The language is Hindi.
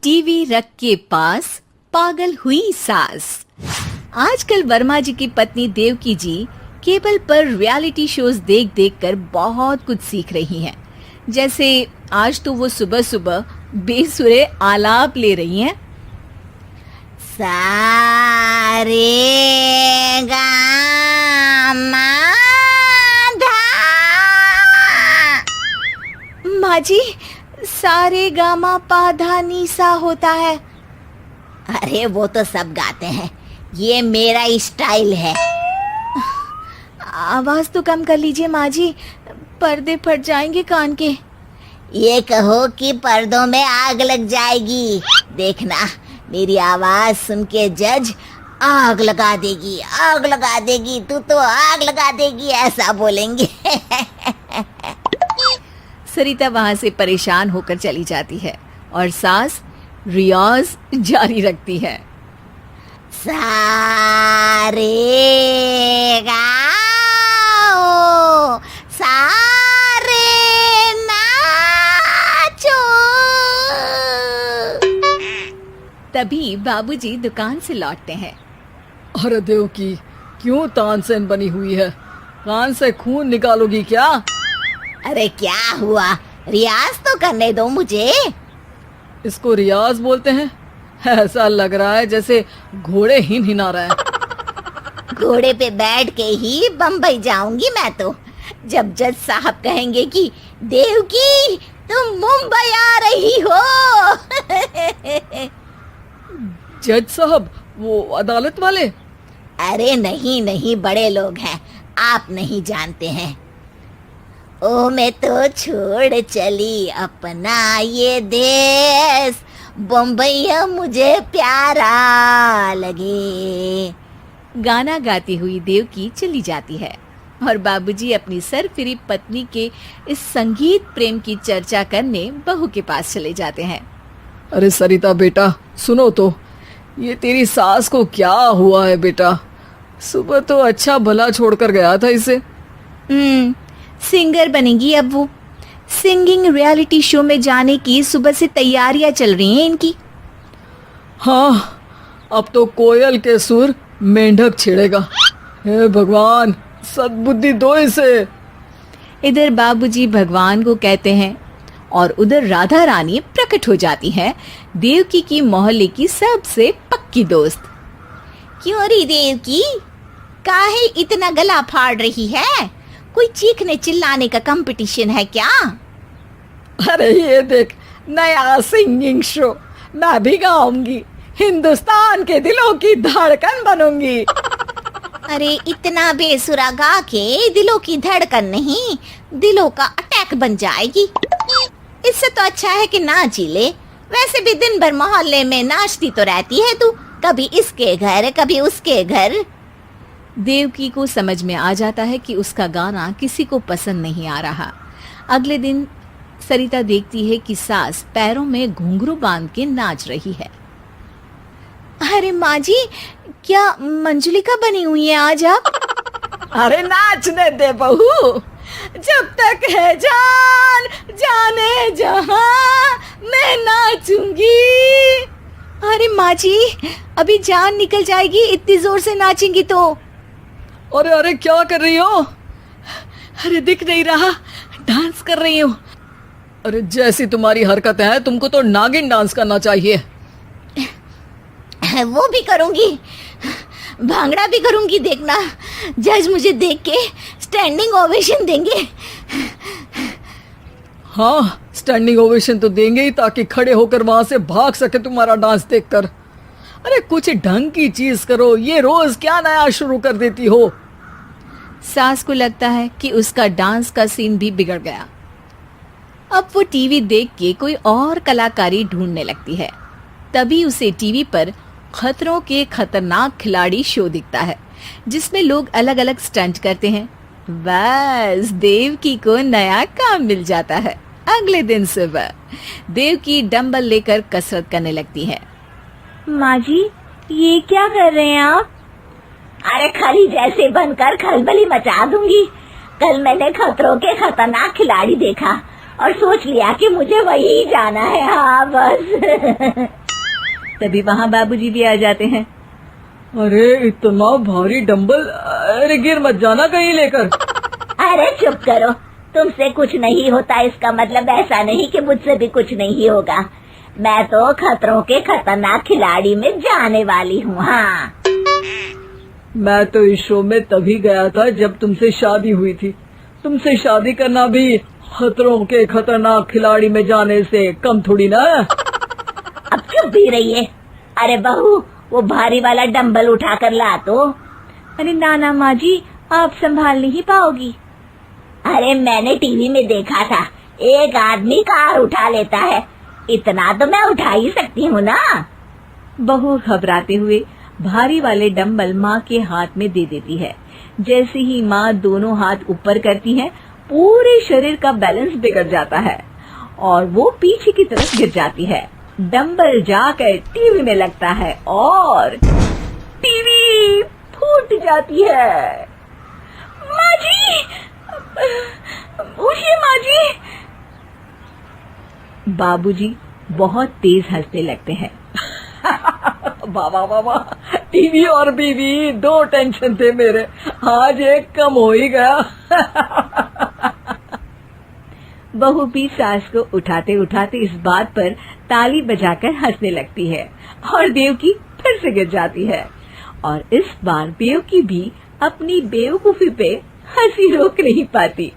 टीवी रख के पास पागल हुई सास। आजकल वर्मा जी की पत्नी देवकी जी केबल पर रियलिटी शोज देख देख कर बहुत कुछ सीख रही हैं। जैसे आज तो वो सुबह सुबह बेसुरे आलाप ले रही हैं। सारे गामा माँ जी, सारे गामा पाधा नीसा होता है। अरे वो तो सब गाते हैं, ये मेरा स्टाइल है। आवाज तो कम कर लीजिए माँ जी, पर्दे फट जाएंगे कान के। ये कहो कि पर्दों में आग लग जाएगी। देखना, मेरी आवाज सुन के जज आग लगा देगी, आग लगा देगी, तू तो आग लगा देगी, ऐसा बोलेंगे। सरिता वहां से परेशान होकर चली जाती है और सास रियाज जारी रखती है। सारे गाओ, सारे नाचो। तभी बाबूजी दुकान से लौटते हैं। अरे देवकी, क्यों तानसेन बनी हुई है? कान से खून निकालोगी क्या? अरे क्या हुआ, रियाज तो करने दो मुझे। इसको रियाज बोलते हैं? ऐसा लग रहा है जैसे घोड़े हिना रहा है। घोड़े पे बैठ के ही बम्बई जाऊंगी मैं तो, जब जज साहब कहेंगे कि देवकी तुम मुंबई आ रही हो। जज साहब, वो अदालत वाले? अरे नहीं नहीं, बड़े लोग हैं, आप नहीं जानते हैं। ओ मैं तो छोड़ चली अपना ये देश, बम्बई मुझे प्यारा लगे। गाना गाती हुई देवकी चली जाती है और बाबूजी अपनी सरफिरी पत्नी के इस संगीत प्रेम की चर्चा करने बहू के पास चले जाते हैं। अरे सरिता बेटा, सुनो तो, ये तेरी सास को क्या हुआ है बेटा? सुबह तो अच्छा भला छोड़कर गया था इसे। सिंगर बनेगी अब वो। सिंगिंग रियलिटी शो में जाने की सुबह से तैयारियां चल रही हैं इनकी। हाँ, अब तो कोयल के सुर मेंढक छेड़ेगा। हे भगवान, सद्बुद्धि दो इसे। इधर बाबूजी भगवान को कहते हैं और उधर राधा रानी प्रकट हो जाती है, देवकी की मोहल्ले की सबसे पक्की दोस्त। क्यों री देवकी, काहे इतना गला फाड़ रही है? कोई चीखने चिल्लाने का कंपटीशन है क्या? अरे ये देख, नया सिंगिंग शो, मैं भी गाऊंगी, हिंदुस्तान के दिलों की धड़कन बनूंगी। अरे इतना बेसुरा गा के दिलों की धड़कन नहीं, दिलों का अटैक बन जाएगी। इससे तो अच्छा है कि नाच ही ले। वैसे भी दिन भर मोहल्ले में नाचती तो रहती है तू, कभी इसके घर कभी उसके घर। देवकी को समझ में आ जाता है कि उसका गाना किसी को पसंद नहीं आ रहा। अगले दिन सरिता देखती है कि सास पैरों में घुंघरू बांध के नाच रही है। अरे माँ जी, क्या मंजुलिका बनी हुई है आज आप? अरे नाचने दे बहू, जब तक है जान जाने जहां मैं नाचूंगी। अरे माँ जी, अभी जान निकल जाएगी इतनी जोर से नाचेंगी तो। अरे अरे, क्या कर रही हो? अरे दिख नहीं रहा, डांस कर रही हूँ। अरे जैसी तुम्हारी हरकतें हैं, तुमको तो नागिन डांस करना चाहिए। वो भी करूंगी, भांगड़ा भी करूंगी। देखना, जज मुझे देख के स्टैंडिंग ओवेशन देंगे। हाँ, स्टैंडिंग ओवेशन तो देंगे ही, ताकि खड़े होकर वहां से भाग सके तुम्हारा डांस देखकर। अरे कुछ ढंग की चीज करो, ये रोज क्या नया शुरू कर देती हो? सास को लगता है कि उसका डांस का सीन भी बिगड़ गया। अब वो टीवी देख के कोई और कलाकारी ढूंढने लगती है। तभी उसे टीवी पर खतरों के खतरनाक खिलाड़ी शो दिखता है, जिसमें लोग अलग अलग स्टंट करते हैं। बस देवकी को नया काम मिल जाता है। अगले दिन सुबह देवकी डंबल लेकर कसरत करने लगती है। माँ जी, ये क्या कर रहे हैं आप? अरे खली जैसे बनकर खलबली मचा दूंगी। कल मैंने खतरों के खतरनाक खिलाड़ी देखा और सोच लिया कि मुझे वही जाना है। हाँ बस। तभी वहाँ बाबूजी भी आ जाते हैं। अरे इतना भारी डंबल, अरे गिर मत जाना कहीं लेकर। अरे चुप करो, तुमसे कुछ नहीं होता इसका मतलब ऐसा नहीं कि मुझसे भी कुछ नहीं होगा। मैं तो खतरों के खतरनाक खिलाड़ी में जाने वाली हूँ। हाँ, मैं तो इस शो में तभी गया था जब तुमसे शादी हुई थी। तुमसे शादी करना भी खतरों के खतरनाक खिलाड़ी में जाने से कम थोड़ी ना। अब चुप भी रहिए। अरे बहू, वो भारी वाला डंबल उठा कर ला तो। अरे ना माँ जी, आप संभाल नहीं पाओगी। अरे मैंने टीवी में देखा था, एक आदमी कार उठा लेता है, इतना तो मैं उठा ही सकती हूँ ना। बहू घबराते हुए भारी वाले डंबल माँ के हाथ में दे देती है। जैसे ही माँ दोनों हाथ ऊपर करती है, पूरे शरीर का बैलेंस बिगड़ जाता है और वो पीछे की तरफ गिर जाती है। डंबल जाकर टीवी में लगता है और टीवी फूट जाती है। माँ जी, उठिए माँ जी। बाबूजी बहुत तेज हंसने लगते हैं। बाबा बाबा, टीवी और बीवी दो टेंशन थे मेरे, आज एक कम हो ही गया। बहू भी सास को उठाते उठाते इस बात पर ताली बजाकर हंसने लगती है और देवकी फिर से गिर जाती है। और इस बार देवकी भी अपनी बेवकूफी पे हंसी रोक नहीं पाती।